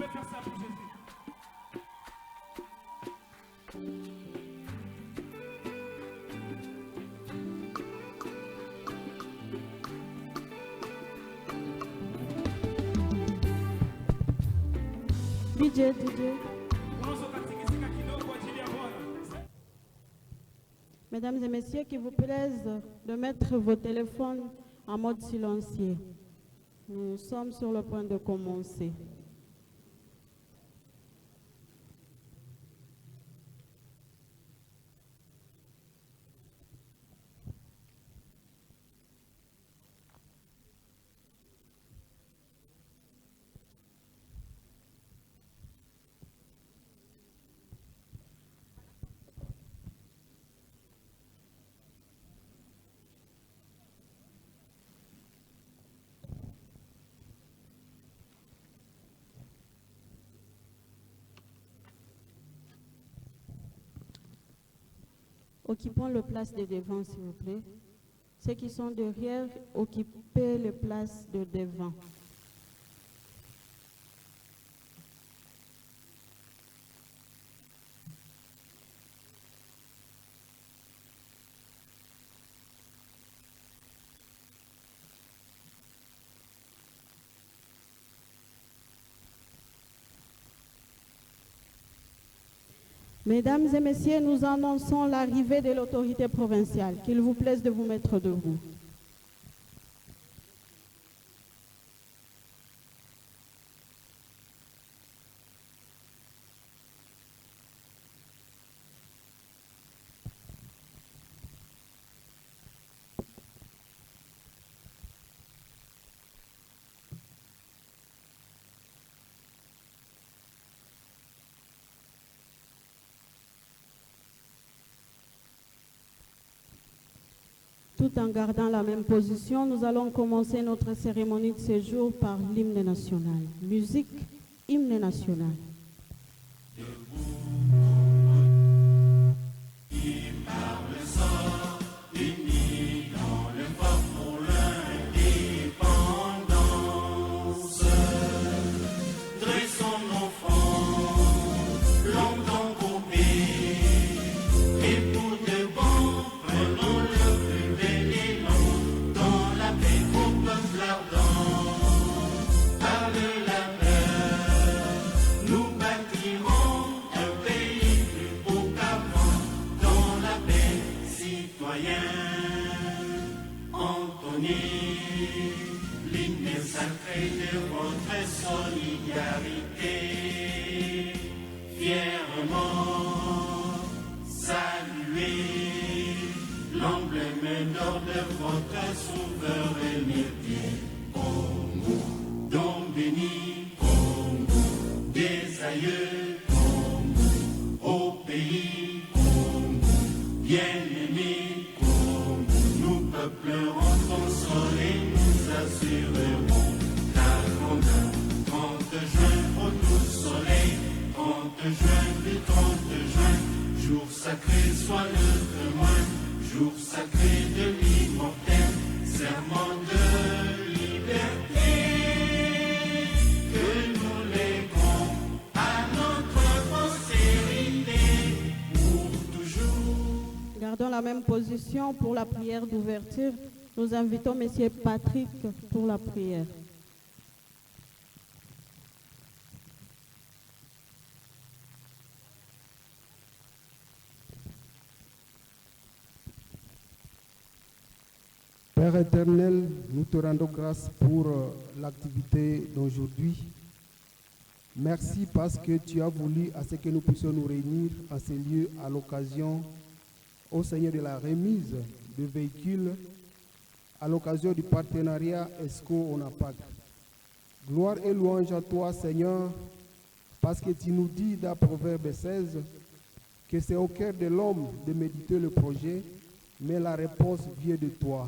pouvez faire ça pour Jésus. DJ. Mesdames et messieurs, qu'il vous plaise de mettre vos téléphones en mode silencieux. Nous sommes sur le point de commencer. Occupons les places de devant, s'il vous plaît. Ceux qui sont derrière, occupez les places de devant. Mesdames et messieurs, nous annonçons l'arrivée de l'autorité provinciale. Qu'il vous plaise de vous mettre debout. Tout en gardant la même position, nous allons commencer notre cérémonie de séjour par l'hymne national. Musique, hymne national. Gardons la même position pour la prière d'ouverture. Nous invitons M. Patrick pour la prière. Père éternel, nous te rendons grâce pour l'activité d'aujourd'hui. Merci parce que tu as voulu à ce que nous puissions nous réunir en ces lieux à l'occasion, au Seigneur, de la remise de véhicules, à l'occasion du partenariat ESCO-ONAPAC. Gloire et louange à toi, Seigneur, parce que tu nous dis dans Proverbe 16 que c'est au cœur de l'homme de méditer le projet, mais la réponse vient de toi.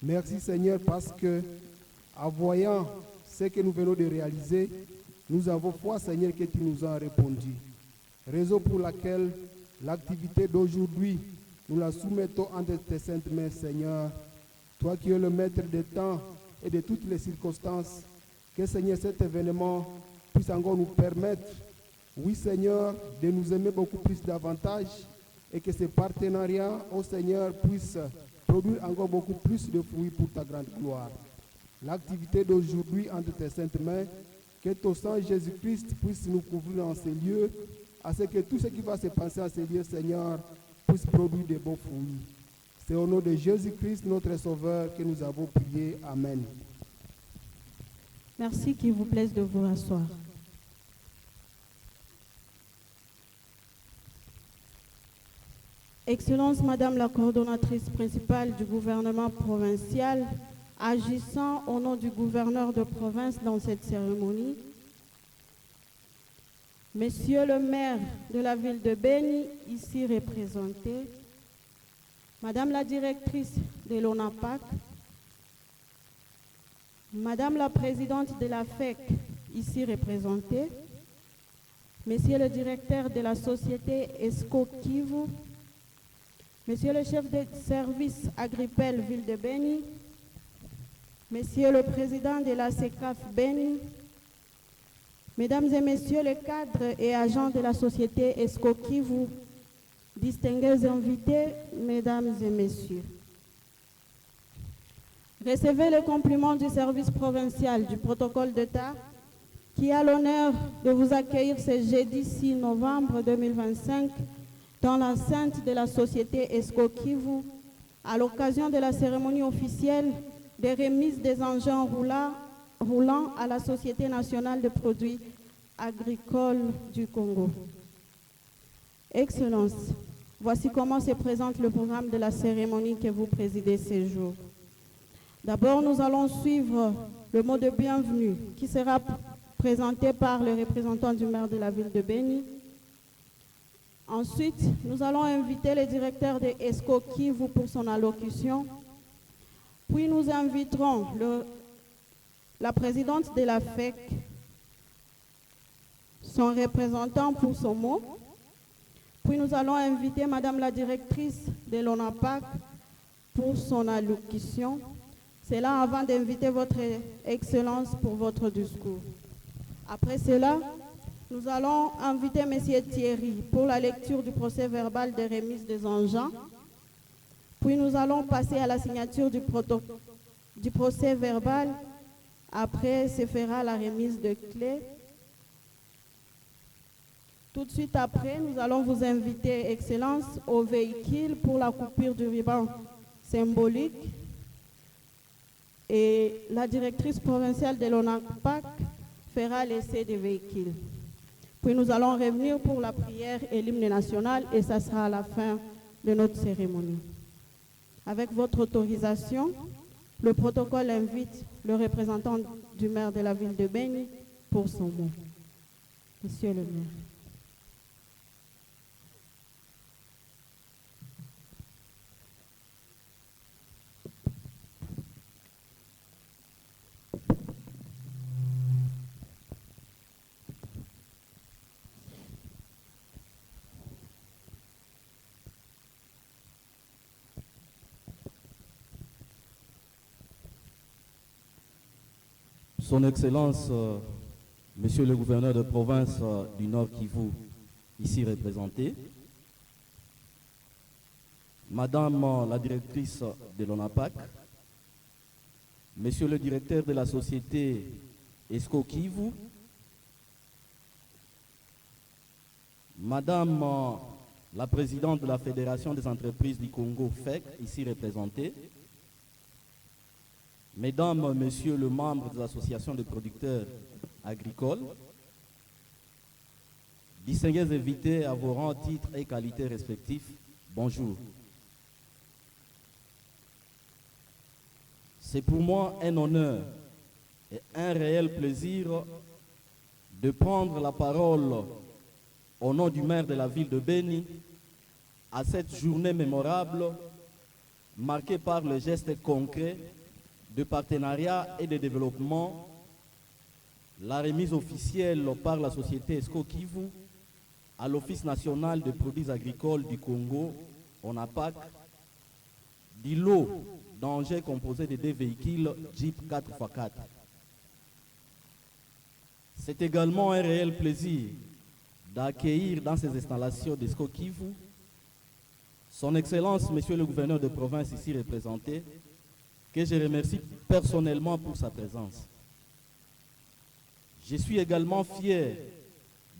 Merci, Seigneur, parce que, en voyant ce que nous venons de réaliser, nous avons foi, Seigneur, que tu nous as répondu. Raison pour laquelle l'activité d'aujourd'hui, nous la soumettons entre tes saintes mains, Seigneur. Toi qui es le maître des temps et de toutes les circonstances, que, Seigneur, cet événement puisse encore nous permettre, oui Seigneur, de nous aimer beaucoup plus davantage et que ces partenariats, oh Seigneur, puissent produire encore beaucoup plus de fruits pour ta grande gloire. L'activité d'aujourd'hui entre tes saintes mains, que ton sang Jésus-Christ puisse nous couvrir en ces lieux, à ce que tout ce qui va se passer en ces lieux, Seigneur, puisse produire de beaux fruits. C'est au nom de Jésus-Christ, notre Sauveur, que nous avons prié. Amen. Merci, qu'il vous plaise de vous rasseoir. Excellence, Madame la coordonnatrice principale du gouvernement provincial, agissant au nom du gouverneur de province dans cette cérémonie, Monsieur le maire de la ville de Beni, ici représenté, Madame la directrice de l'ONAPAC, Madame la présidente de la FEC, ici représentée, Monsieur le directeur de la société ESCO Kivu, Monsieur le chef de service agricole ville de Beni, Monsieur le président de la CECAF Beni, Mesdames et Messieurs les cadres et agents de la société ESCO Kivu, distingués invités, Mesdames et Messieurs. Recevez le compliment du service provincial du protocole d'État qui a l'honneur de vous accueillir ce jeudi 6 novembre 2025 dans l'enceinte de la société ESCO Kivu à l'occasion de la cérémonie officielle de remise des engins roulant à la Société nationale de produits agricoles du Congo. Excellence, voici comment se présente le programme de la cérémonie que vous présidez ce jour. D'abord, nous allons suivre le mot de bienvenue qui sera présenté par le représentant du maire de la ville de Beni. Ensuite, nous allons inviter le directeur de ESCO Kivu pour son allocution. Puis nous inviterons la présidente de la FEC, son représentant pour son mot. Puis nous allons inviter Madame la directrice de l'ONAPAC pour son allocution. C'est là avant d'inviter votre Excellence pour votre discours. Après cela, nous allons inviter M. Thierry pour la lecture du procès verbal de remise des engins. Puis nous allons passer à la signature du procès verbal. Après, se fera la remise de clés. Tout de suite après, nous allons vous inviter, Excellence, au véhicule pour la coupure du ruban symbolique. Et la directrice provinciale de l'ONAPAC fera l'essai des véhicules. Puis nous allons revenir pour la prière et l'hymne national et ça sera à la fin de notre cérémonie. Avec votre autorisation, le protocole invite le représentant du maire de la ville de Beni pour son mot. Monsieur le maire. Son Excellence, Monsieur le gouverneur de province du Nord Kivu, ici représenté, Madame la directrice de l'ONAPAC, Monsieur le directeur de la société ESCO Kivu, Madame la présidente de la Fédération des entreprises du Congo, FEC, ici représentée, Mesdames, Messieurs les membres de l'association de producteurs agricoles, distingués invités à vos rangs, titres et qualités respectifs, bonjour. C'est pour moi un honneur et un réel plaisir de prendre la parole au nom du maire de la ville de Beni à cette journée mémorable marquée par le geste concret de partenariat et de développement, la remise officielle par la société ESCO Kivu à l'Office national des produits agricoles du Congo, ONAPAC, du lot d'engins composés de 2 véhicules Jeep 4x4. C'est également un réel plaisir d'accueillir dans ces installations d'Esco Kivu Son Excellence, Monsieur le gouverneur de province ici représenté, que je remercie personnellement pour sa présence. Je suis également fier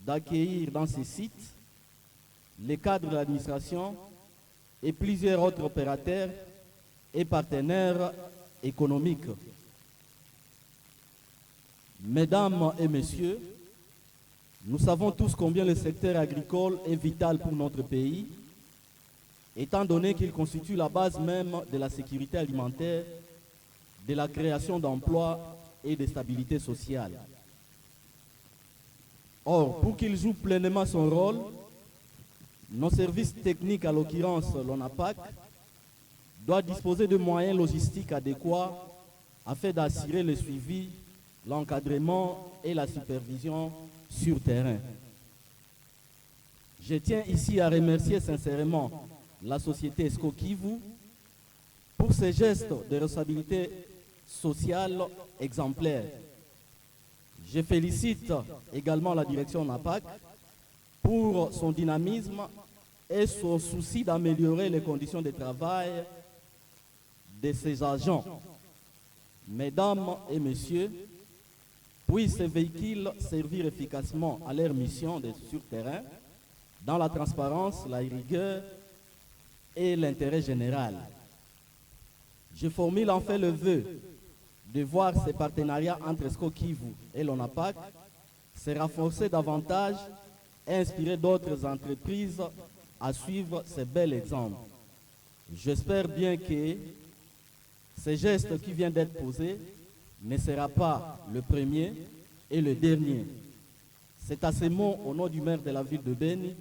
d'accueillir dans ces sites les cadres de l'administration et plusieurs autres opérateurs et partenaires économiques. Mesdames et messieurs, nous savons tous combien le secteur agricole est vital pour notre pays, étant donné qu'il constitue la base même de la sécurité alimentaire, de la création d'emplois et de stabilité sociale. Or, pour qu'il joue pleinement son rôle, nos services techniques, à l'occurrence l'ONAPAC, doivent disposer de moyens logistiques adéquats afin d'assurer le suivi, l'encadrement et la supervision sur terrain. Je tiens ici à remercier sincèrement la société Esco Kivu pour ses gestes de responsabilité sociale exemplaires. Je félicite également la direction NAPAC pour son dynamisme et son souci d'améliorer les conditions de travail de ses agents. Mesdames et messieurs, puissent ces véhicules servir efficacement à leur mission de sur terrain dans la transparence, la rigueur et l'intérêt général. Je formule enfin le vœu de voir ces partenariats entre Esco Kivu et l'ONAPAC se renforcer davantage et inspirer d'autres entreprises à suivre ce bel exemple. J'espère bien que ce geste qui vient d'être posé ne sera pas le premier et le dernier. C'est à ces mots, au nom du maire de la ville de Beni,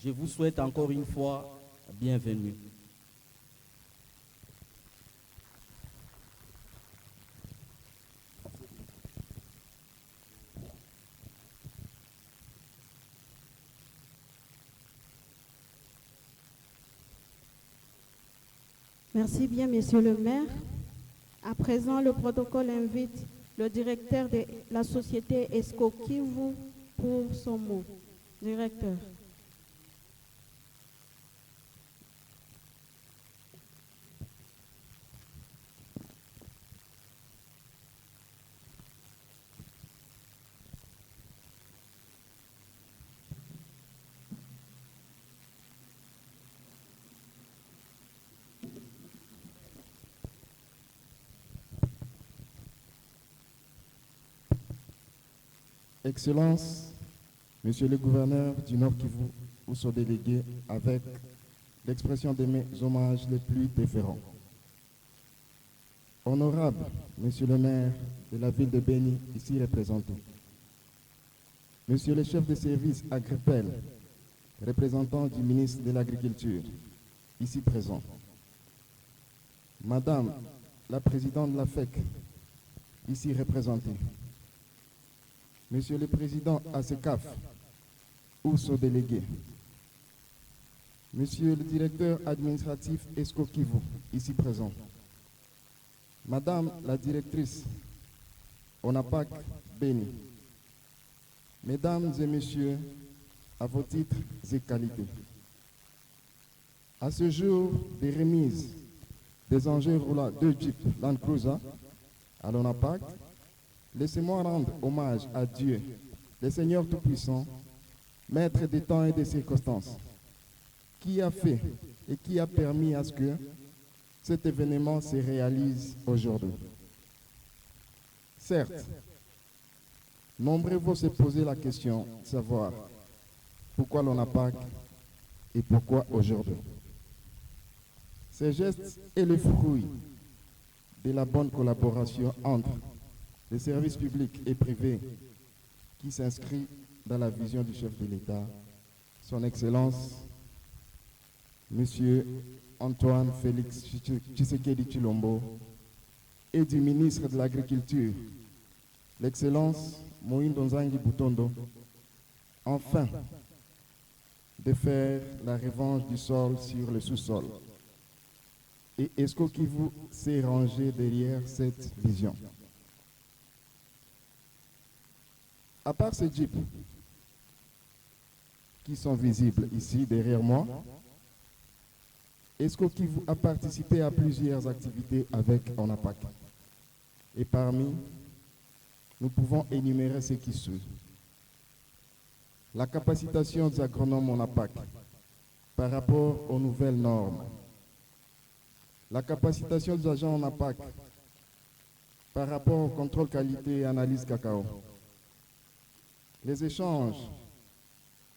je vous souhaite encore une fois bienvenue. Merci bien, Monsieur le maire. À présent, le protocole invite le directeur de la société Esco Kivu pour son mot. Directeur. Excellences, Monsieur le gouverneur du Nord Kivu ou son délégué, avec l'expression de mes hommages les plus déférents. Honorable Monsieur le maire de la ville de Beni, ici représenté. Monsieur le chef de service Agripel, représentant du ministre de l'Agriculture, ici présent. Madame la présidente de la FEC, ici représentée. Monsieur le Président ASECAF, ou son délégué. Monsieur le Directeur administratif Esco Kivu, ici présent. Madame la Directrice ONAPAC Beni. Mesdames et Messieurs, à vos titres et qualités. À ce jour des remises des engins roulants de Jeep Land Cruiser à l'ONAPAC, laissez-moi rendre hommage à Dieu, le Seigneur Tout-Puissant, Maître des temps et des circonstances, qui a fait et qui a permis à ce que cet événement se réalise aujourd'hui. Certes, nombreux vont se poser la question de savoir pourquoi l'ONAPAC et pourquoi aujourd'hui. Ces gestes est le fruit de la bonne collaboration entre les services publics et privés qui s'inscrit dans la vision du chef de l'État, son Excellence, Monsieur Antoine Félix Tshisekedi Tshilombo, et du ministre de l'Agriculture, l'Excellence Moïndo Nzangi Butondo, enfin de faire la revanche du sol sur le sous-sol. Et Esco Kivu s'est rangé derrière cette vision. À part ces jeeps qui sont visibles ici derrière moi, ESCO Kivu a participé à plusieurs activités avec ONAPAC. Et parmi, nous pouvons énumérer ce qui suit. La capacitation des agronomes ONAPAC par rapport aux nouvelles normes. La capacitation des agents ONAPAC par rapport au contrôle qualité et analyse cacao. Les échanges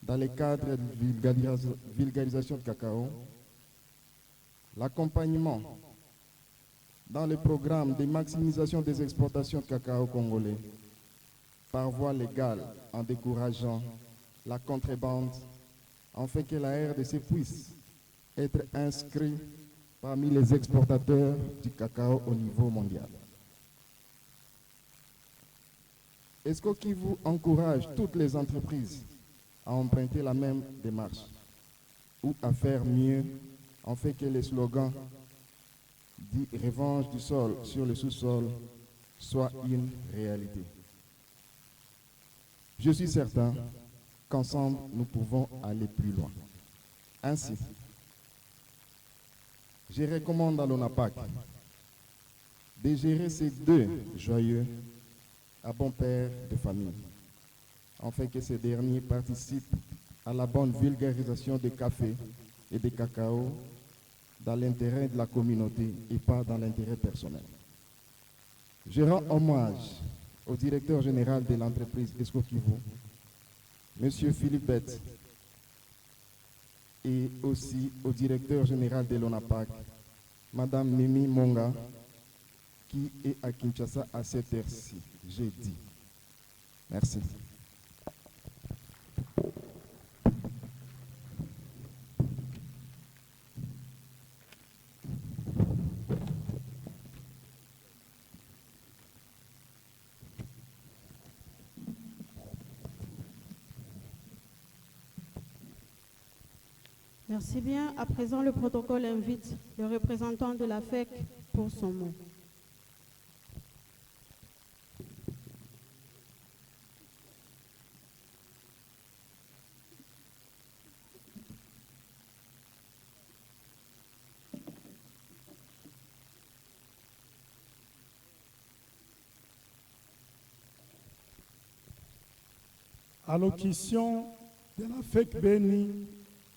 dans les cadres de vulgarisation de cacao. L'accompagnement dans le programme de maximisation des exportations de cacao congolais par voie légale en décourageant la contrebande afin que la RDC puisse être inscrite parmi les exportateurs du cacao au niveau mondial. ESCO Kivu encourage toutes les entreprises à emprunter la même démarche ou à faire mieux afin que les slogans dit revanche du sol sur le sous-sol soit une réalité. Je suis certain qu'ensemble, nous pouvons aller plus loin. Ainsi, je recommande à l'ONAPAC de gérer ces deux joyeux à bon père de famille, afin que ces derniers participent à la bonne vulgarisation des cafés et des cacao dans l'intérêt de la communauté et pas dans l'intérêt personnel. Je rends hommage au directeur général de l'entreprise ESCO Kivu, M. Philippe Bett, et aussi au directeur général de l'ONAPAC, Mme Mimi Monga, qui est à Kinshasa à cette heure-ci, jeudi. Merci. Merci bien. À présent, le protocole invite le représentant de la FEC pour son mot. Allocution de la FEC Béni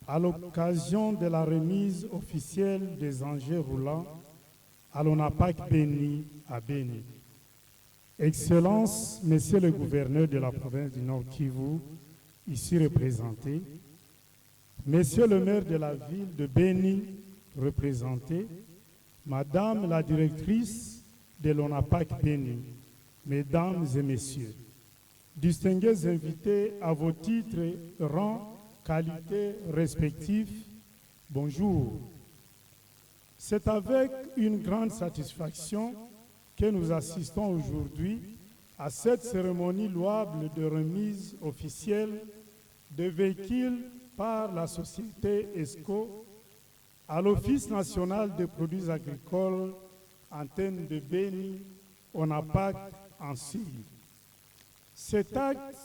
à l'occasion de la remise officielle des engins roulants à l'ONAPAC Béni à Béni. Excellences, Monsieur le gouverneur de la province du Nord Kivu, ici représenté, Monsieur le maire de la ville de Béni, représenté, Madame la directrice de l'ONAPAC Béni, Mesdames et Messieurs, distingués invités à vos titres, rangs, qualités respectives, bonjour. C'est avec une grande satisfaction que nous assistons aujourd'hui à cette cérémonie louable de remise officielle de véhicules par la société ESCO à l'Office national des produits agricoles antenne de Béni, ONAPAC en Syrie. Cet acte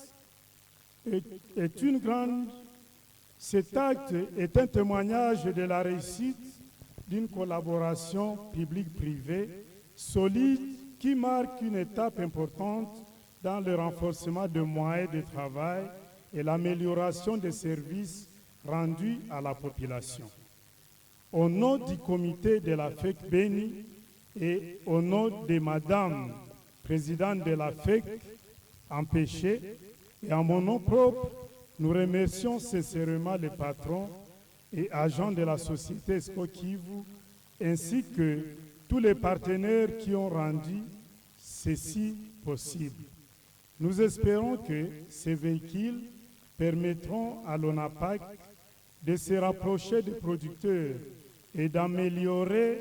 est un témoignage de la réussite d'une collaboration publique-privée solide qui marque une étape importante dans le renforcement des moyens de travail et l'amélioration des services rendus à la population. Au nom du comité de la FEC Béni et au nom de Madame, présidente de la FEC, empêchée, et en mon nom propre, nous remercions sincèrement les patrons et agents de la société ESCO Kivu, ainsi que tous les partenaires qui ont rendu ceci possible. Nous espérons que ces véhicules permettront à l'ONAPAC de se rapprocher des producteurs et d'améliorer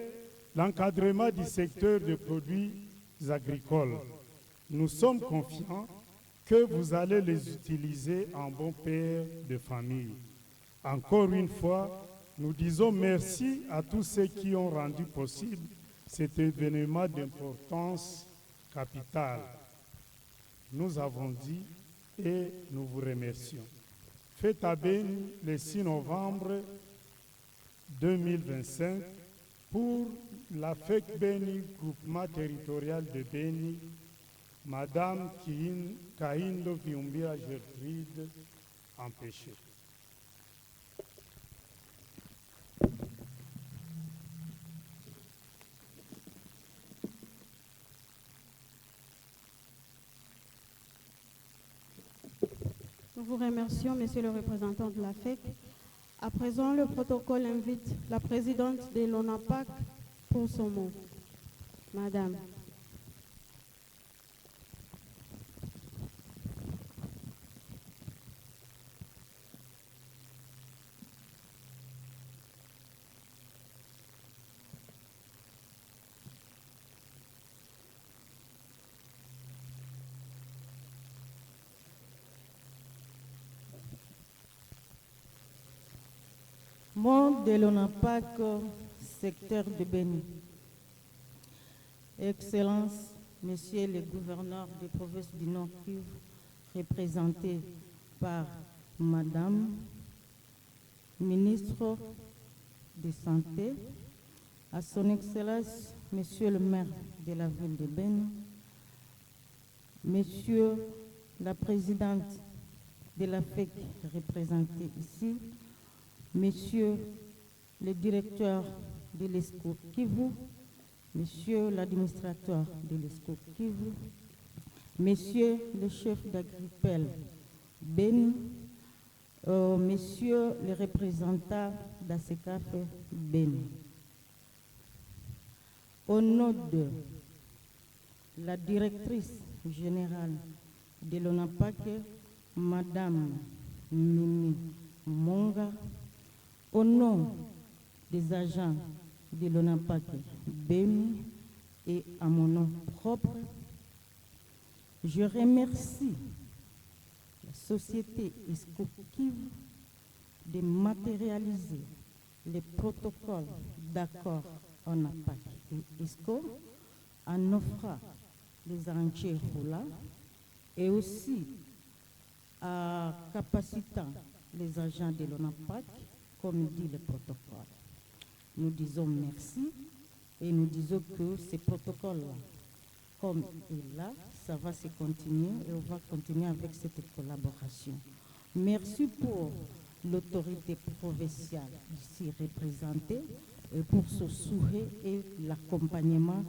l'encadrement du secteur des produits agricoles. Nous sommes confiants que vous allez les utiliser en bon père de famille. Encore une fois, nous disons merci à tous ceux qui ont rendu possible cet événement d'importance capitale. Nous avons dit et nous vous remercions. Fête à Beni le 6 novembre 2025 pour la FEC Beni, groupement territorial de Beni, Madame Kahindo Viumbira Gertrude, empêchée. Nous vous remercions, Monsieur le représentant de la FEC. À présent, le protocole invite la présidente de l'ONAPAC pour son mot. Madame. Monde de l'ONAPAC, secteur de Beni. Excellences, Messieurs les gouverneurs des provinces du Nord-Kivu, représentés par Madame, ministre de Santé, à son Excellence, Monsieur le maire de la ville de Beni, Monsieur la présidente de la FEC représentée ici, Monsieur le directeur de l'ESCO Kivu, Monsieur l'administrateur de l'ESCO Kivu, Monsieur le chef d'Agripel Beni, Messieurs les représentants d'ASECAF Beni. Au nom de la directrice générale de l'ONAPAC, Madame Mimi Monga, au nom des agents de l'ONAPAC Beni et à mon nom propre, je remercie la société ESCO Kivu de matérialiser les protocoles d'accord ONAPAC et ESCO en offrant les arrangés roulants et aussi en capacitant les agents de l'ONAPAC, comme dit le protocole. Nous disons merci et nous disons que ces protocoles-là, comme il est là, ça va se continuer et on va continuer avec cette collaboration. Merci pour l'autorité provinciale ici représentée et pour ce souhait et l'accompagnement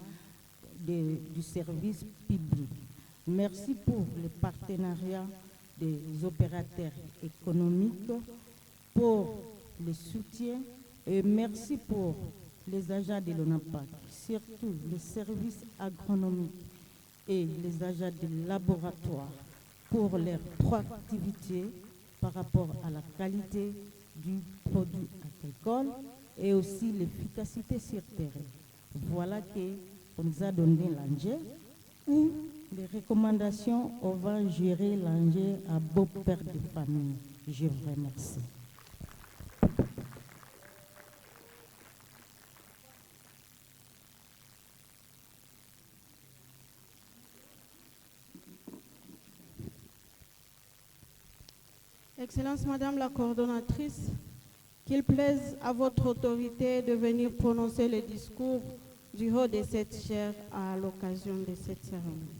du service public. Merci pour le partenariat des opérateurs économiques, pour le soutien et merci pour les agents de l'ONAPAC, surtout les services agronomiques et les agents de laboratoire pour leur proactivité par rapport à la qualité du produit agricole et aussi l'efficacité sur terrain. Voilà qu'on nous a donné l'engrais ou les recommandations, on va gérer l'engrais à beau père de famille. Je vous remercie. Excellence Madame la coordonnatrice, qu'il plaise à votre autorité de venir prononcer le discours du haut de cette chaire à l'occasion de cette cérémonie.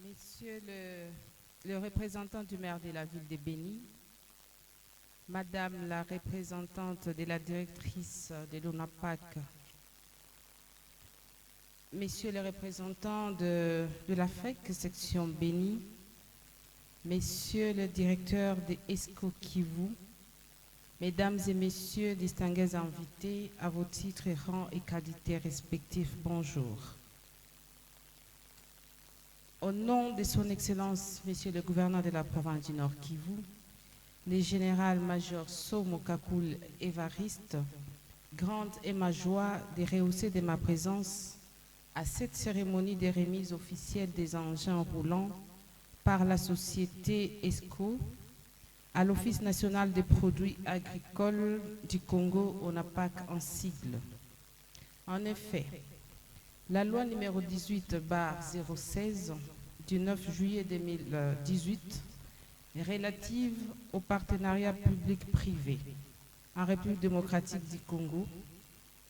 Monsieur le représentant du maire de la ville de Beni, Madame la représentante de la directrice de l'ONAPAC, Messieurs les représentants de la FEC section Beni, Messieurs le directeur de ESCO Kivu, Mesdames et messieurs, distingués invités, à vos titres, rangs et qualités respectifs, bonjour. Au nom de son Excellence, Monsieur le gouverneur de la province du Nord Kivu, le général-major Somo Kakul Évariste, grande est ma joie de rehausser de ma présence à cette cérémonie de remise officielle des engins roulants par la société ESCO à l'Office national des produits agricoles du Congo, ONAPAC en sigle. En effet, la loi numéro 18/016 du 9 juillet 2018 relative au partenariat public-privé en République démocratique du Congo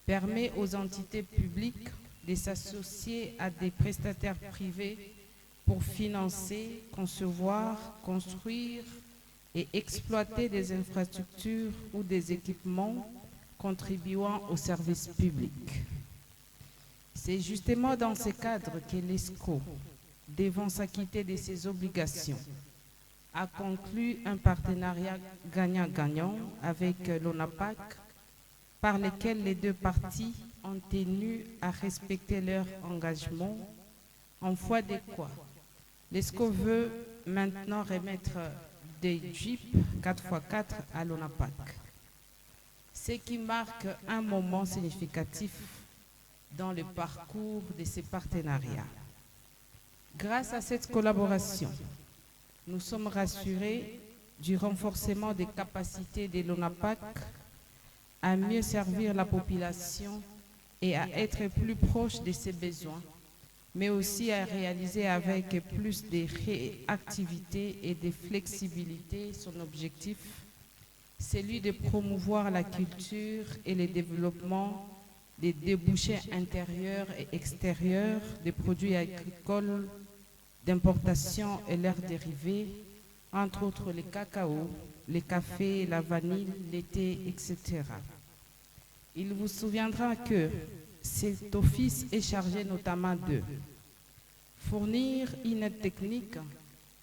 permet aux entités publiques de s'associer à des prestataires privés pour financer, concevoir, construire et exploiter des infrastructures ou des équipements contribuant au service public. C'est justement dans ce cadre que l'ESCO, devant s'acquitter de ses obligations, a conclu un partenariat gagnant-gagnant avec l'ONAPAC, par lequel les deux parties ont tenu à respecter leur engagement, en foi de quoi l'ESCO veut maintenant remettre des Jeeps 4x4 à l'ONAPAC, ce qui marque un moment significatif dans le parcours de ces partenariats. Grâce à cette collaboration, nous sommes rassurés du renforcement des capacités de l'ONAPAC à mieux servir la population et à être plus proche de ses besoins, mais aussi à réaliser avec plus de réactivité et de flexibilité son objectif, celui de promouvoir la culture et le développement des débouchés intérieurs et extérieurs des produits agricoles d'importation et leurs dérivés, entre autres le cacao, le café, la vanille, le thé, etc. Il vous souviendra que cet office est chargé notamment de fournir une aide technique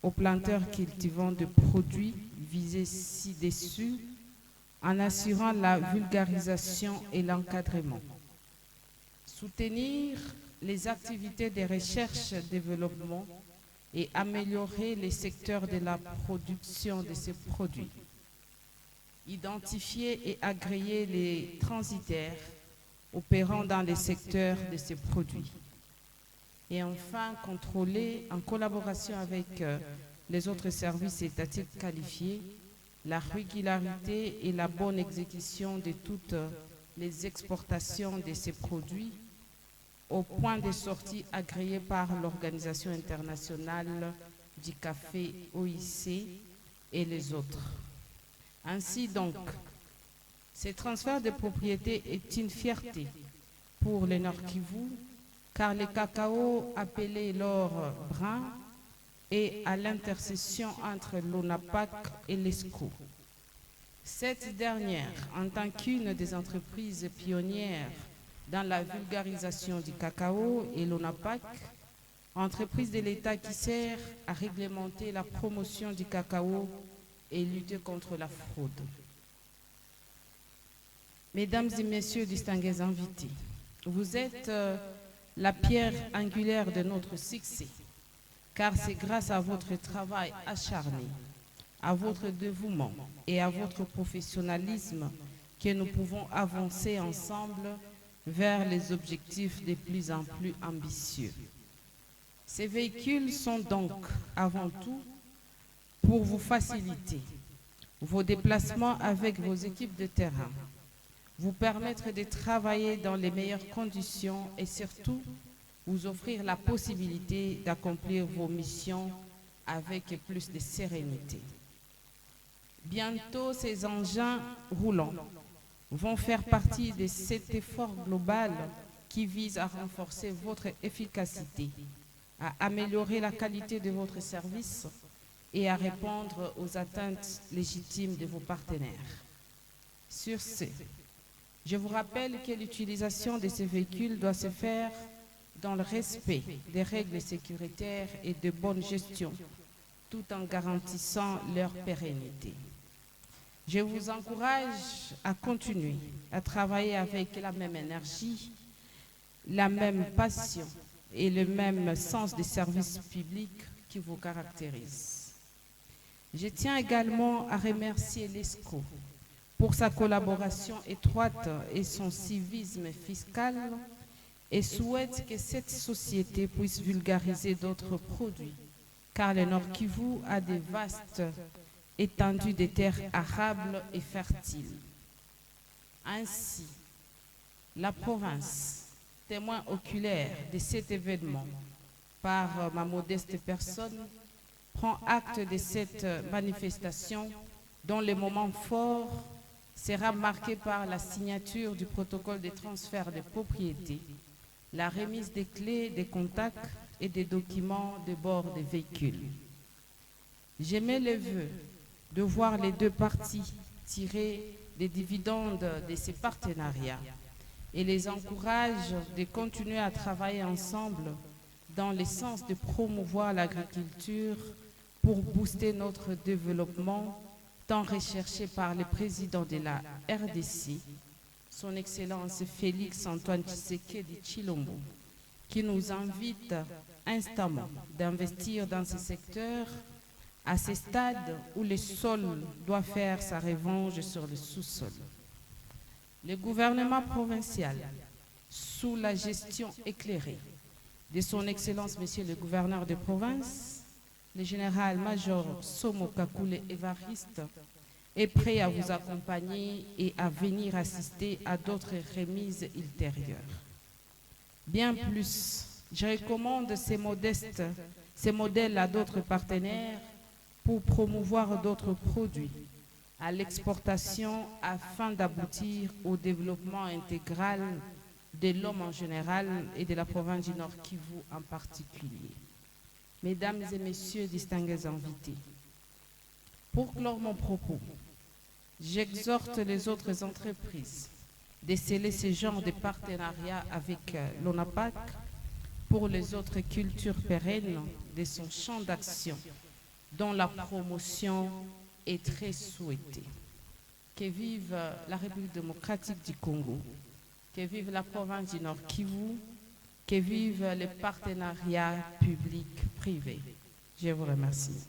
aux planteurs cultivant de produits visés ci-dessus en assurant la vulgarisation et l'encadrement. Soutenir les activités de recherche-développement et améliorer les secteurs de la production de ces produits. Identifier et agréer les transitaires opérant dans les secteurs de ces produits. Et enfin, contrôler, en collaboration avec les autres services étatiques qualifiés, la régularité et la bonne exécution de toutes les exportations de ces produits au point de sortie agréé par l'Organisation internationale du café OIC et les autres. Ainsi donc, ce transfert de propriété est une fierté pour le Nord Kivu, car le cacao appelé l'or brun est à l'intersection entre l'ONAPAC et l'ESCO. Cette dernière, en tant qu'une des entreprises pionnières dans la vulgarisation du cacao, et l'ONAPAC, entreprise de l'État qui sert à réglementer la promotion du cacao et lutter contre la fraude. Mesdames et messieurs distingués invités, vous êtes la pierre angulaire de notre succès, car c'est grâce à votre travail acharné, à votre dévouement et à votre professionnalisme que nous pouvons avancer ensemble vers les objectifs de plus en plus ambitieux. Ces véhicules sont donc avant tout pour vous faciliter vos déplacements avec vos équipes de terrain, vous permettre de travailler dans les meilleures conditions et surtout vous offrir la possibilité d'accomplir vos missions avec plus de sérénité. Bientôt, ces engins roulants vont faire partie de cet effort global qui vise à renforcer votre efficacité, à améliorer la qualité de votre service et à répondre aux attentes légitimes de vos partenaires. Sur ce, je vous rappelle que l'utilisation de ces véhicules doit se faire dans le respect des règles sécuritaires et de bonne gestion, tout en garantissant leur pérennité. Je vous encourage à continuer à travailler avec la même énergie, la même passion et le même sens des services publics qui vous caractérise. Je tiens également à remercier l'ESCO pour sa collaboration étroite et son civisme fiscal et souhaite que cette société puisse vulgariser d'autres produits, car le Nord Kivu a des vastes étendues de terres arables et fertiles. Ainsi, la province, témoin oculaire de cet événement, par ma modeste personne, prend acte de cette manifestation dont le moment fort sera marqué par la signature du protocole de transfert de propriété, la remise des clés, des contacts et des documents de bord des véhicules. J'émets le vœu de voir les deux parties tirer des dividendes de ces partenariats et les encourage de continuer à travailler ensemble dans le sens de promouvoir l'agriculture pour booster notre développement tant recherché par le président de la RDC, son Excellence Félix Antoine Tshisekedi Tshilombo, qui nous invite instamment d'investir dans ce secteur à ce stade où le sol doit faire sa revanche sur le sous-sol. Le gouvernement provincial, sous la gestion éclairée de son Excellence Monsieur le gouverneur de province, le général-major Somo Kakule Évariste, est prêt à vous accompagner et à venir assister à d'autres remises ultérieures. Bien plus, je recommande ces modèles à d'autres partenaires pour promouvoir d'autres produits à l'exportation afin d'aboutir au développement intégral de l'homme en général et de la province du Nord Kivu en particulier. Mesdames et messieurs distingués invités, pour clore mon propos, j'exhorte les autres entreprises de sceller ce genre de partenariat avec l'ONAPAC pour les autres cultures pérennes de son champ d'action, dont la promotion est très souhaitée. Que vive la République démocratique du Congo, que vive la province du Nord Kivu, que vive les partenariats publics-privés. Je vous remercie.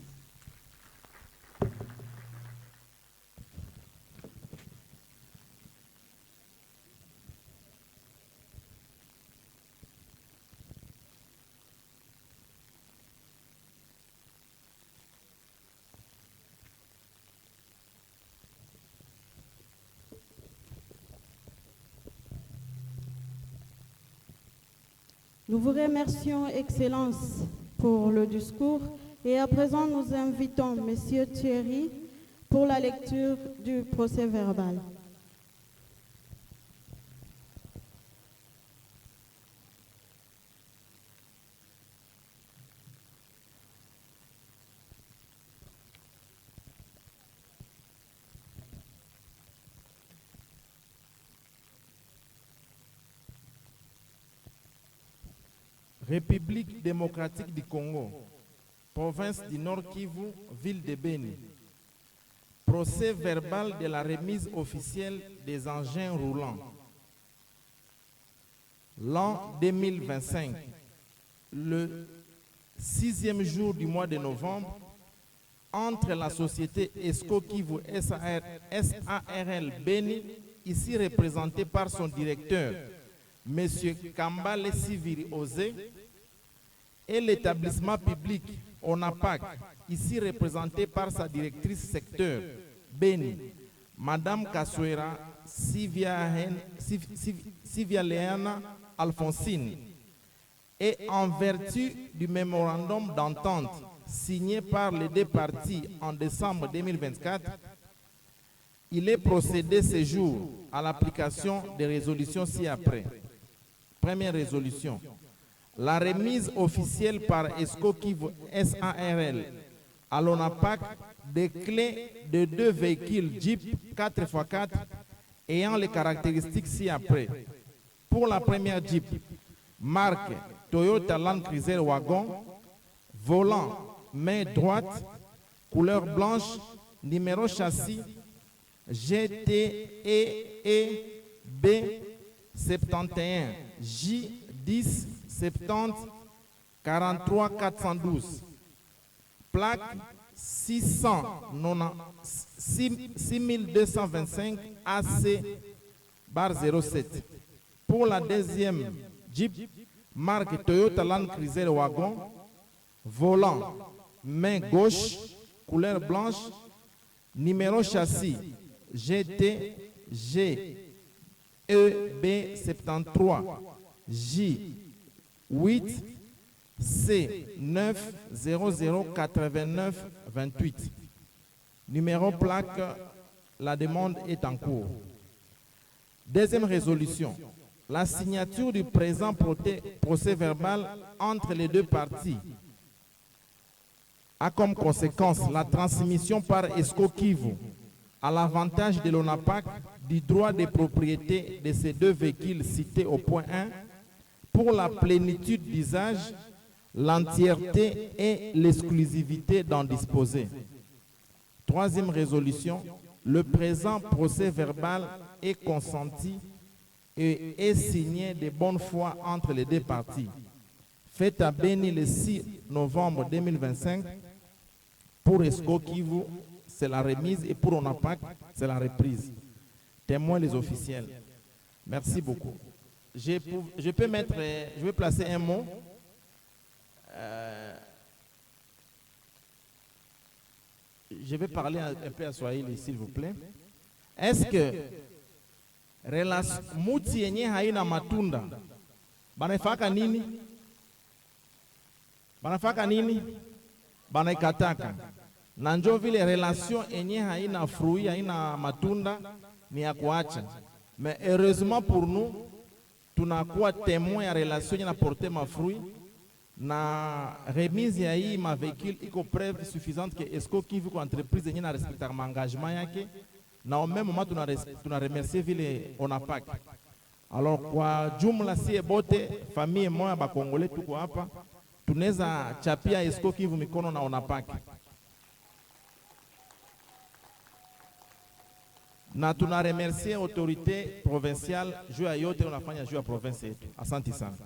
Nous vous remercions, Excellence, pour le discours. Et à présent, nous invitons Monsieur Thierry pour la lecture du procès verbal. République démocratique du Congo, province du Nord Kivu, ville de Beni. Procès verbal de la remise officielle des engins roulants. L'an 2025, le 6e jour du mois de novembre, entre la société ESCO Kivu SARL Beni, ici représentée par son directeur, M. Kambale Siviri Ozé, et l'établissement public ONAPAC, ici représenté par sa directrice secteur, Beni, Madame Kaswera Sivia Leana Alphonsine, et en vertu du mémorandum d'entente signé par les deux parties en décembre 2024, il est procédé ce jour à l'application des résolutions ci-après. Première résolution. La remise officielle par ESCO Kivu SARL à l'ONAPAC des clés de 2 véhicules Jeep 4x4 ayant les caractéristiques ci-après. Pour la première Jeep, marque Toyota Land Cruiser Wagon, volant main droite, couleur blanche, numéro châssis GTEEB 71 J10 70 43 412. Plaque 6225 AC/07. Pour la deuxième Jeep, marque Toyota Land Cruiser Wagon, volant, main gauche, couleur blanche, numéro châssis GTGEB 73 J8 C9 0089 28. Numéro plaque, la demande est en cours. Deuxième résolution. La signature du présent procès verbal entre les deux parties a comme conséquence la transmission par ESCO Kivu à l'avantage de l'ONAPAC du droit de propriété de ces deux véhicules cités au point 1 pour la plénitude d'usage, l'entièreté et l'exclusivité d'en disposer. Troisième résolution, le présent procès verbal est consenti et est signé de bonne foi entre les deux parties. Fait à Beni le 6 novembre 2025, pour ESCO Kivu, c'est la remise et pour ONAPAC, c'est la reprise. Témoins les officiels. Merci beaucoup. Je vais placer un mot. Je vais parler un peu à Swahili, s'il vous plaît. Est-ce que muti yenye haina matunda banafaka nini? Banafaka nini? Banaikataka. Na njo vile relation yenye haina fruit, haina matunda ni ya kuacha. Mais heureusement pour nous, tunakuwa témoin ya relation yenye na porter ma fruit. Na remise ya hii ma véhicule iko preuve suffisante que ESCO Kivu kwa entreprise yenye na respecta engagement yake. Na au même moment tuna remercier vile ONAPAC. Alors kwa jumla sie bote famille moja ba Congolais tuko hapa tunaweza chapia ESCO Kivu mikono na ONAPAC. Na tuna remercier autorité provinciale juu ya yote unafanya juu ya province yetu. Asante sana.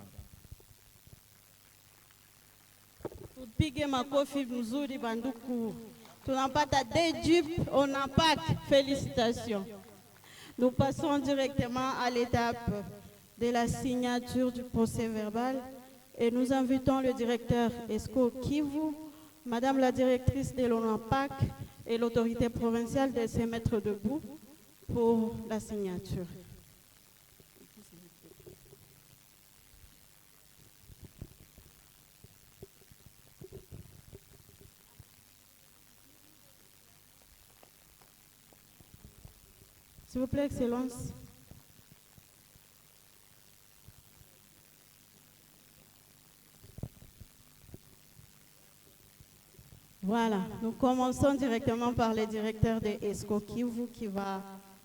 Tupige makofi mzuri banduku. Tunapata des dupes, ONAPAC. Félicitations. Nous passons directement à l'étape de la signature du procès verbal et nous invitons le directeur ESCO Kivu, Madame la directrice de l'ONAPAC et l'autorité provinciale de se mettre debout pour la signature. S'il vous plaît, Excellence. Voilà, nous commençons directement par le directeur de ESCO Kivu qui va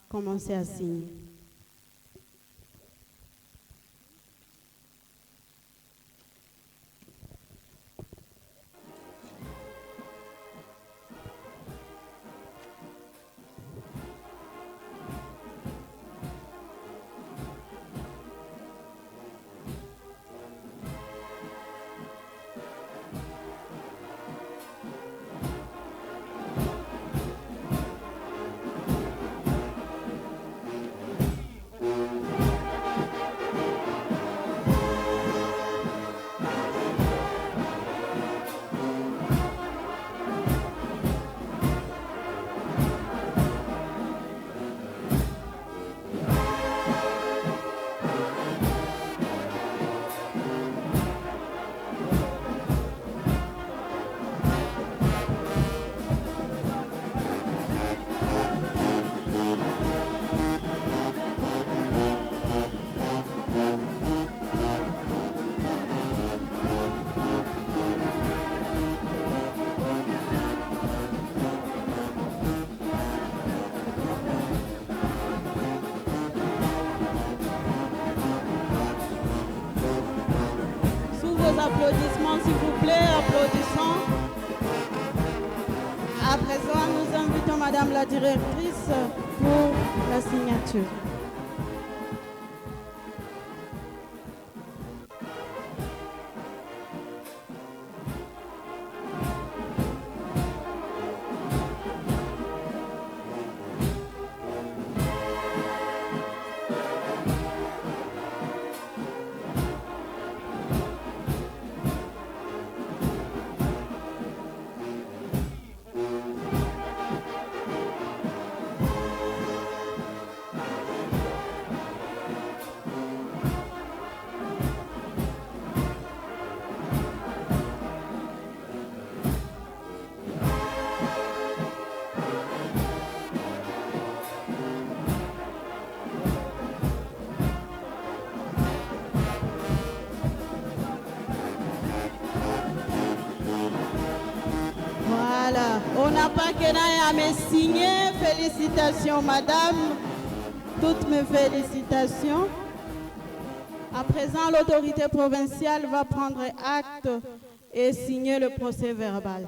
commencer à signer. Applaudissements, s'il vous plaît, applaudissons. À présent, nous invitons Madame la directrice pour la signature. Voilà, on n'a pas qu'à me signer. Félicitations, madame. Toutes mes félicitations. À présent, l'autorité provinciale va prendre acte et signer le procès verbal.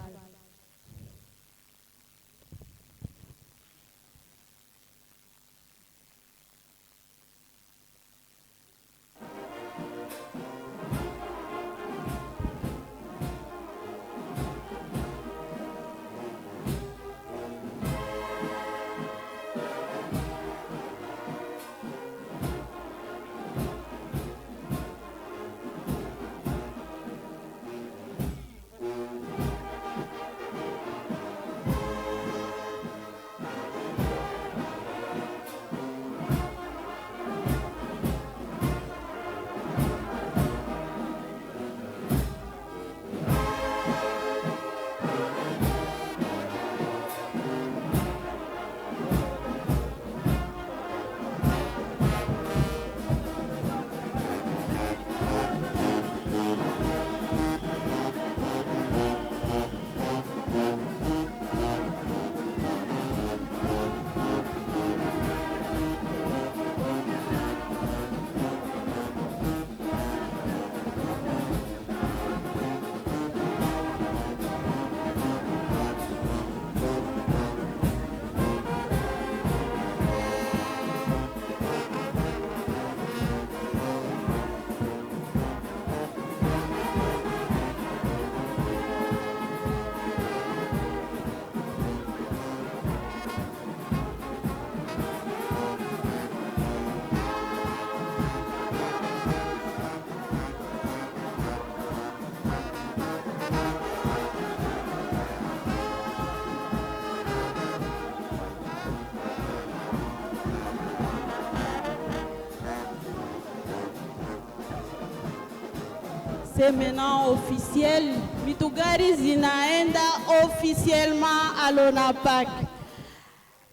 C'est maintenant officiel. Mitugari zinaenda officiellement à l'ONAPAC.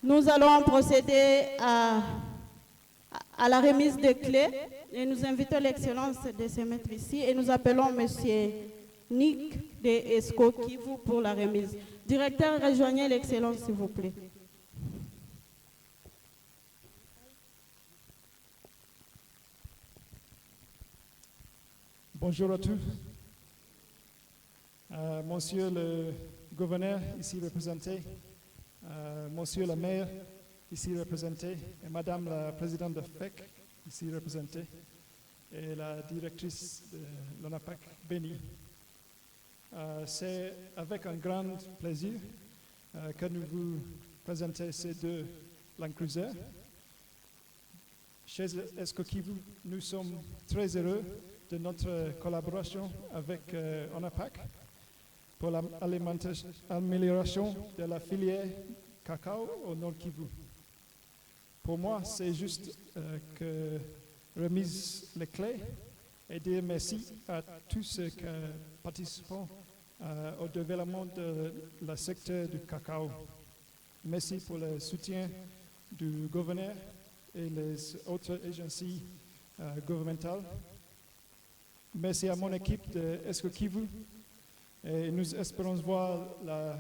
Nous allons procéder à la remise des clés et nous invitons l'excellence de se mettre ici et nous appelons M. Nick de Esco Kivu pour la remise. Directeur, rejoignez l'excellence s'il vous plaît. Bonjour à tous. Monsieur le gouverneur, ici représenté, Monsieur le maire, ici représenté, et Madame la présidente de FEC, ici représentée, et la directrice de l'ONAPAC, Béni. C'est avec un grand plaisir que nous vous présentons ces deux Land Cruiser. Chez Esco Kivu, nous sommes très heureux de notre collaboration avec ONAPAC pour l'amélioration de la filière cacao au Nord Kivu. Pour moi, c'est juste que remise les clés et dire merci à tous ceux qui participent au développement de le secteur du cacao. Merci pour le soutien du gouverneur et les autres agences gouvernementales. Merci à mon équipe de Esco Kivu et nous espérons voir le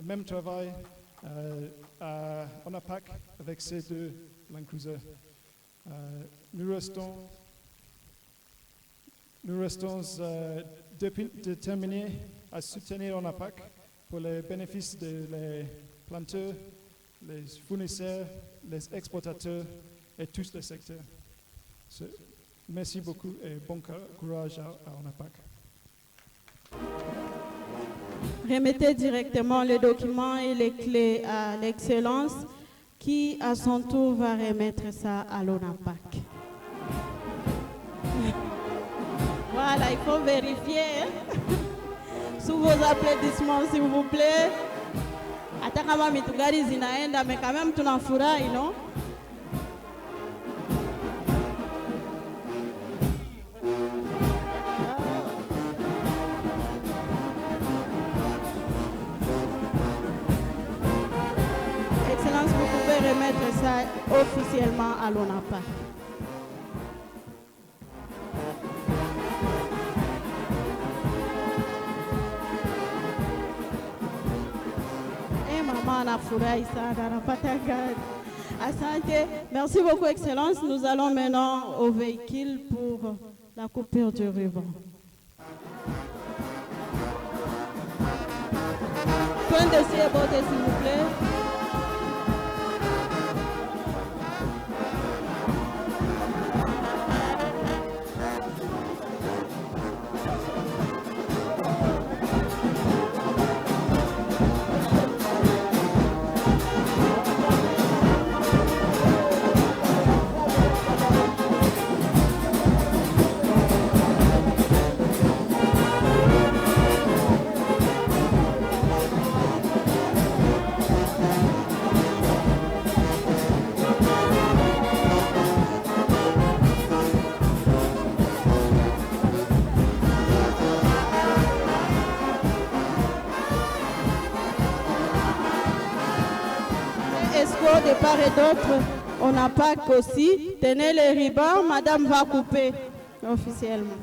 même travail à ONAPAC avec ces deux Land Cruiser. Nous restons déterminés à soutenir ONAPAC pour les bénéfices des planteurs, les fournisseurs, les exportateurs et tous les secteurs. Merci beaucoup et bon courage à ONAPAC. Remettez directement les documents et les clés à l'Excellence qui, à son tour, va remettre ça à l'ONAPAC. Voilà, il faut vérifier. Sous vos applaudissements, s'il vous plaît. Hata kama mitugari zinaenda, mais quand même tunafurahi, non? Excellence, vous pouvez remettre ça officiellement à l'ONAPAC. Asante. Merci beaucoup, Excellence. Nous allons maintenant au véhicule pour la coupure du ruban. Point de CBOT, s'il vous plaît. De part et d'autre, on n'a pas qu'aussi. Tenez les rubans, madame va couper officiellement.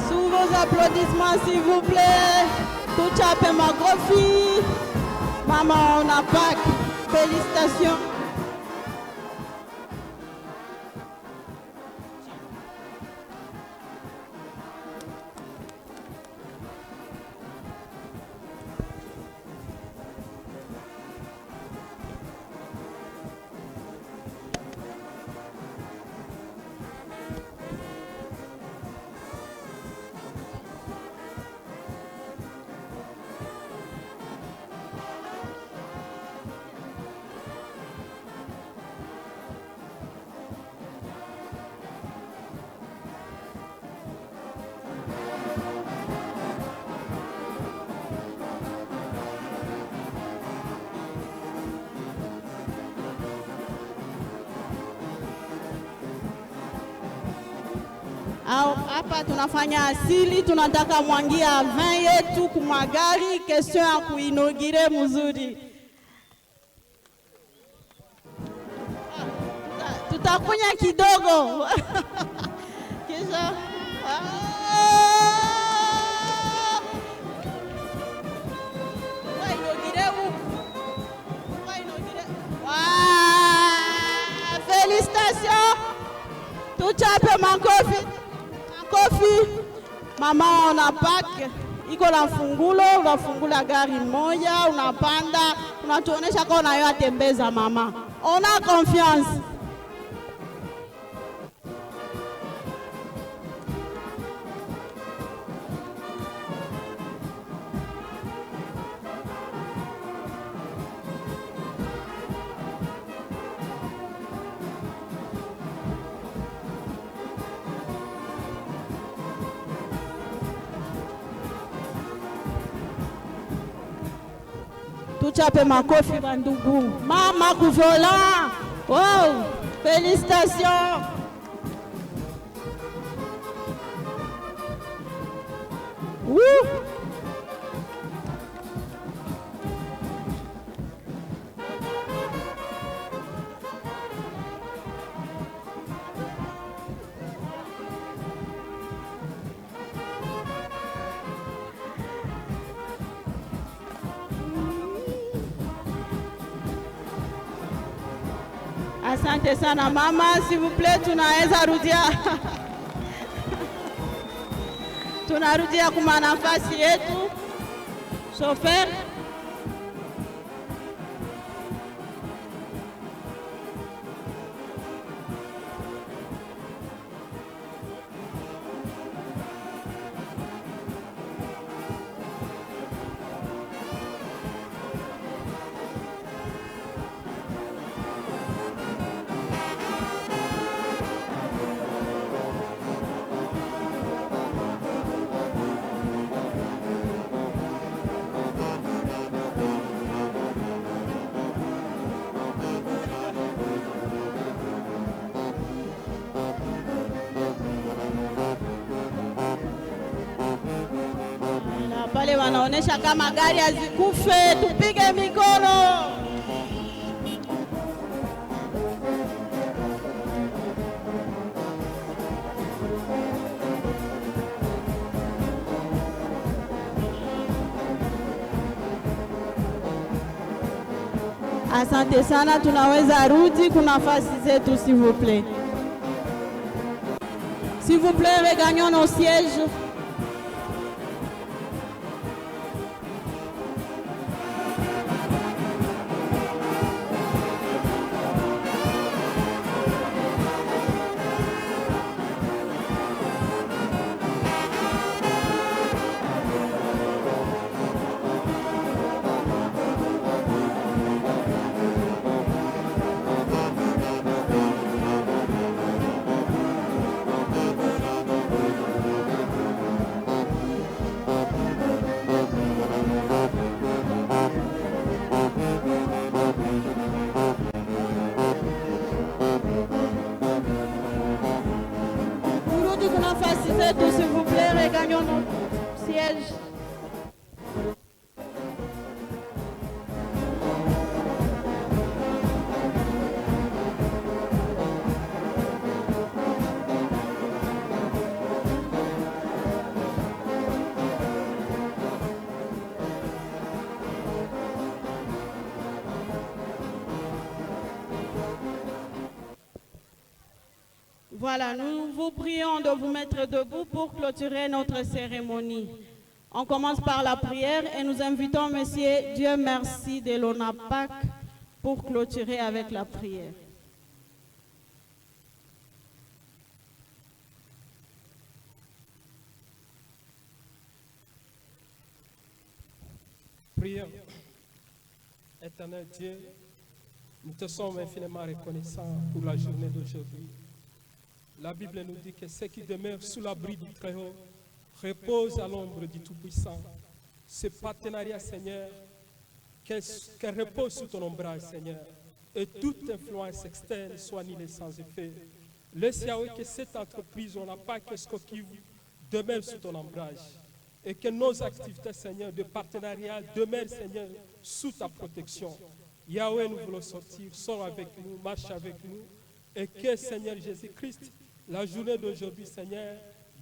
Sous vos applaudissements, s'il vous plaît, tout chape ma grosse Maman ONAPAC, félicitations. Hapa tunafanya asili, tunataka mwangia vin yetu kumagari, question ya kuinogire mzuri. Tutakunya kidogo. Kisha félicitations. Tout chape makofi. Kofi, mama ONAPAC, iko na fungulo, unafungula gari moja, unapanda, unatuonesha kwa unayo tembeza mama. On a confiance. Tuchape makofi bandugu. Mama kuvola. Wow, félicitations. Woo. Asante sana mama, s'il vous plaît, tunaweza rudia. Tunarudia kuma nafasi yetu. Chauffeur. Pale wanaonesha kama gari hazikufe, tupige mikono. Asante sana, tunaweza rudi kuna nafasi zetu s'il vous plaît. S'il vous plaît, regagnons nos sièges. S'il vous plaît, regagnons nos sièges. Voilà, nous vous prions de vous mettre debout pour clôturer notre cérémonie. On commence par la prière et nous invitons Monsieur Dieu merci de l'ONAPAC pour clôturer avec la prière. Prions. Éternel Dieu, nous te sommes infiniment reconnaissants pour la journée d'aujourd'hui. La Bible nous dit que ceux qui demeurent sous l'abri du Très-Haut reposent à l'ombre du Tout-Puissant. Ce partenariat, Seigneur, qu'elle repose sous ton ombrage, Seigneur, et toute influence externe soit annulée sans effet. Laisse Yahweh que cette entreprise, on n'a pas que ce qui demeure sous ton ombrage, et que nos activités, Seigneur, de partenariat demeurent, Seigneur, sous ta protection. Yahweh, nous voulons sortir, sors avec nous, marche avec nous, et que, Seigneur Jésus-Christ, la journée d'aujourd'hui, Seigneur,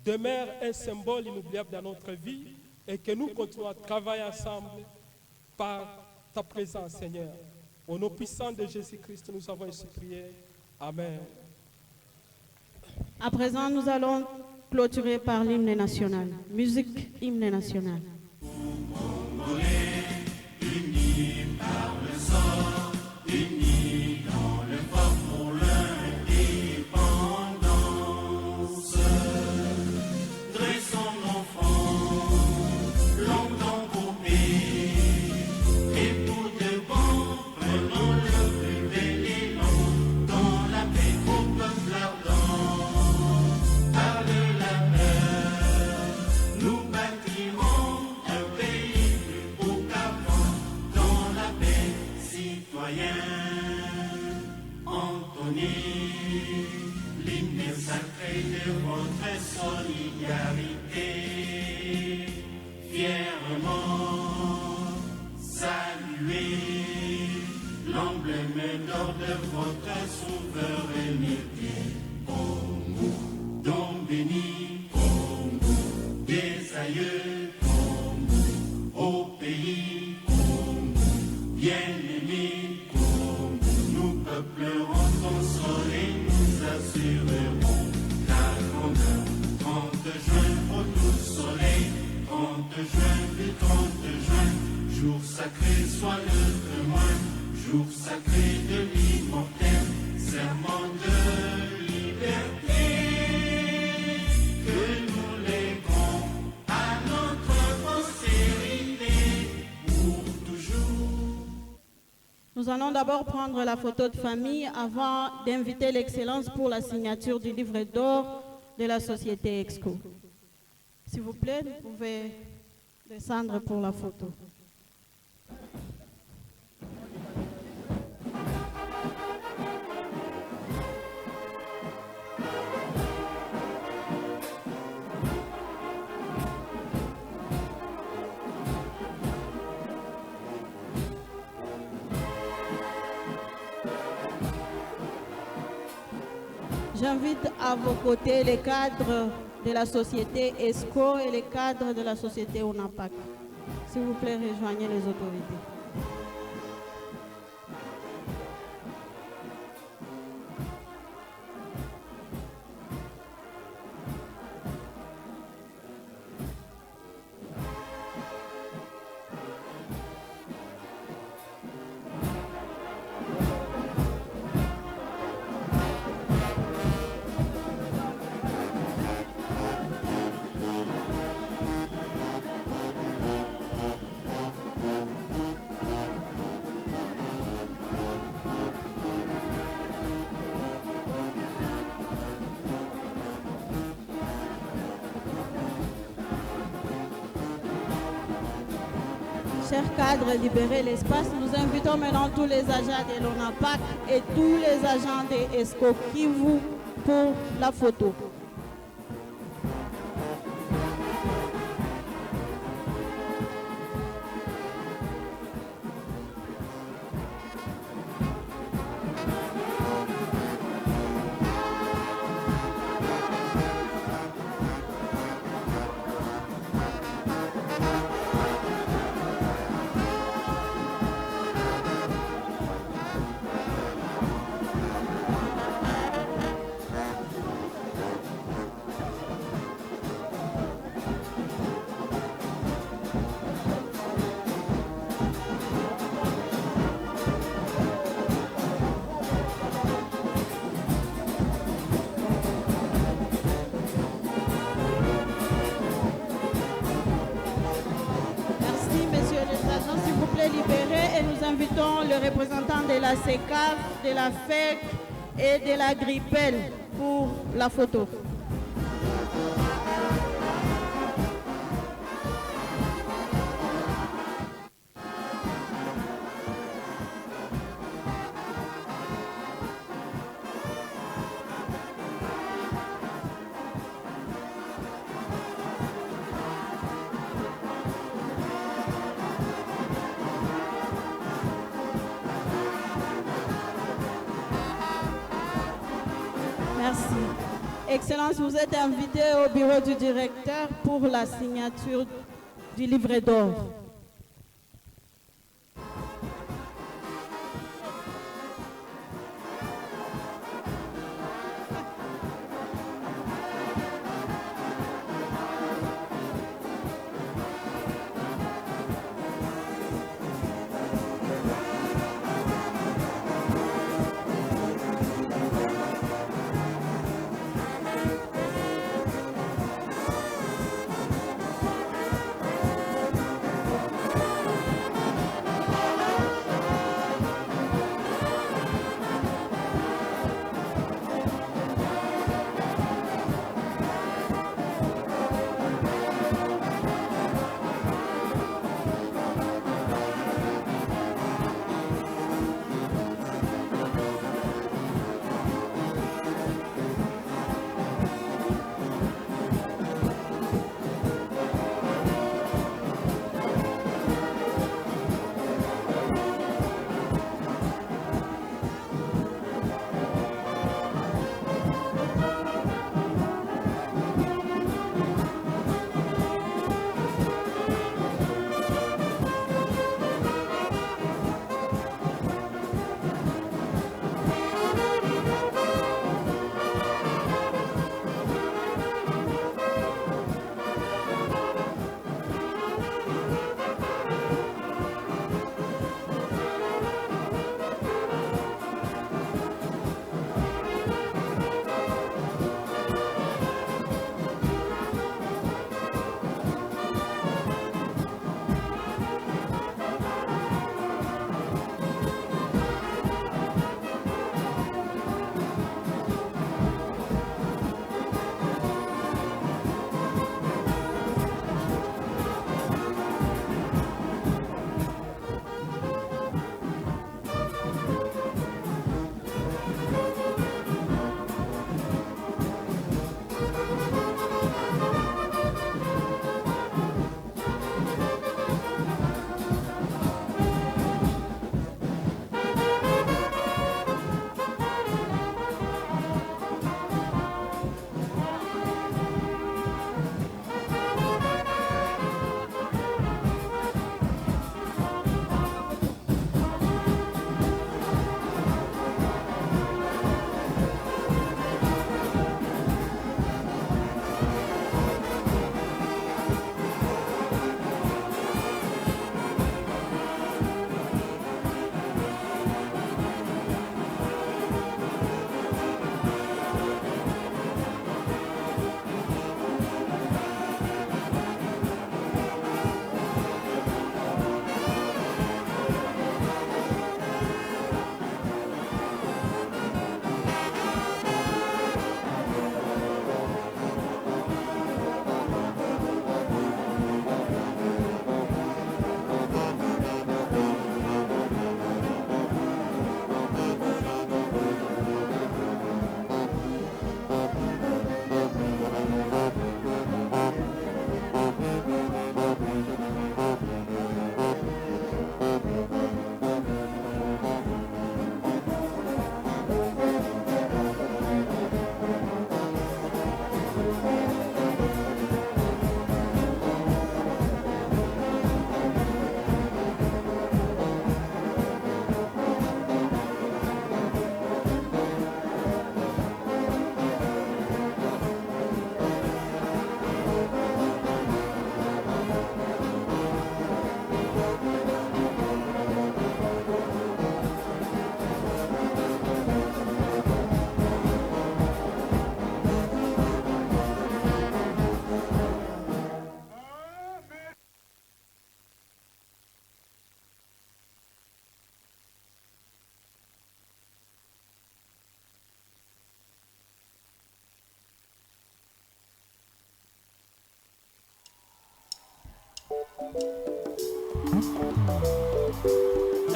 demeure un symbole inoubliable dans notre vie et que nous continuons à travailler ensemble par ta présence, Seigneur. Au nom puissant de Jésus-Christ, nous avons ainsi prié. Amen. À présent, nous allons clôturer par l'hymne national. Musique, hymne national. Bien-aimés, nous peuple rendons Nous allons d'abord prendre la photo de famille avant d'inviter l'Excellence pour la signature du livre d'or de la société EXCO. S'il vous plaît, vous pouvez descendre pour la photo. J'invite à vos côtés les cadres de la société ESCO et les cadres de la société ONAPAC. S'il vous plaît, rejoignez les autorités. Chers cadres, libérez l'espace. Nous invitons maintenant tous les agents de l'ONAPAC et tous les agents de ESCO Kivu pour la photo. Libéré et nous invitons le représentant de la CECAF, de la FEC et de la GRIPEL pour la photo. Merci. Excellence, vous êtes invité au bureau du directeur pour la signature du livret d'or.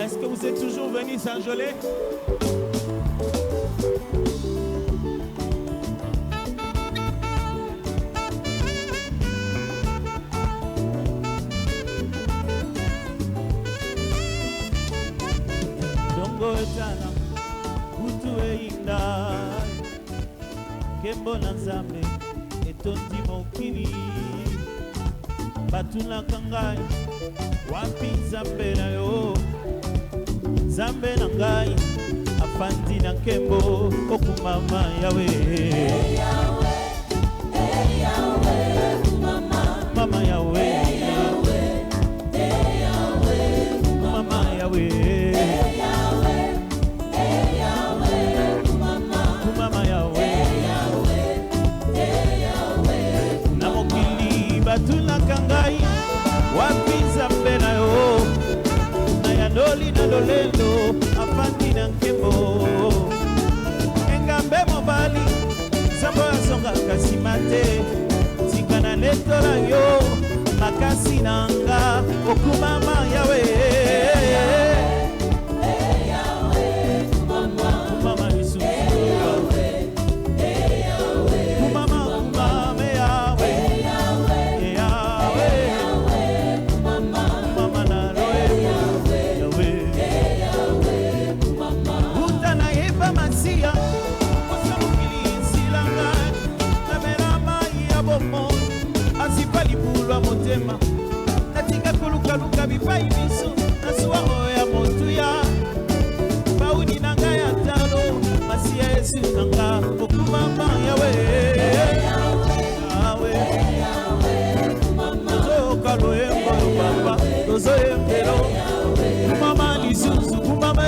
Est-ce que vous êtes toujours venu s'enjoler? Dongo etana, kutu einda, kembo na nzambe, etondi mokili, batuna kangai, wapi nzambe na yo, nzambe na ngai, afandi na kembo, okumama yawe. Hey Yahweh, hey Yahweh, kumama, mama yawe. Hey Yahweh, hey Yahweh, kumama yawe. Hey Yahweh, hey Yahweh, kumama, kumama yawe. Hey Yahweh, hey Yahweh, na mokili batuna kangai, wapi nzambe na yo, na yandoli na lolendo, afandi na nkembo. Engambe mobali, sambo ya songa kasimate, sikana letola yo, makasi nanga, okumama yawe. Hey Yahweh, kumama, kumama Yesu. Hey Yahweh, hey Yahweh, kumama, kumama yawe. Hey Yahweh, hey Yahweh, kumama, kumama na roe. Hey Yahweh, hey Yahweh, kumama. Utana eba masia, osamukili silanga, namera mai ya bomo, asipali bulwa motema, natika kuluka luka bipai miso, nasuwa oya motuya, baudi nanga ya talo, masia Yesu nanga, okumama yawe. Hey Yahweh, hey Yahweh, kumama, toka loembo baba, tozo embelo, kumama lisusu kumama.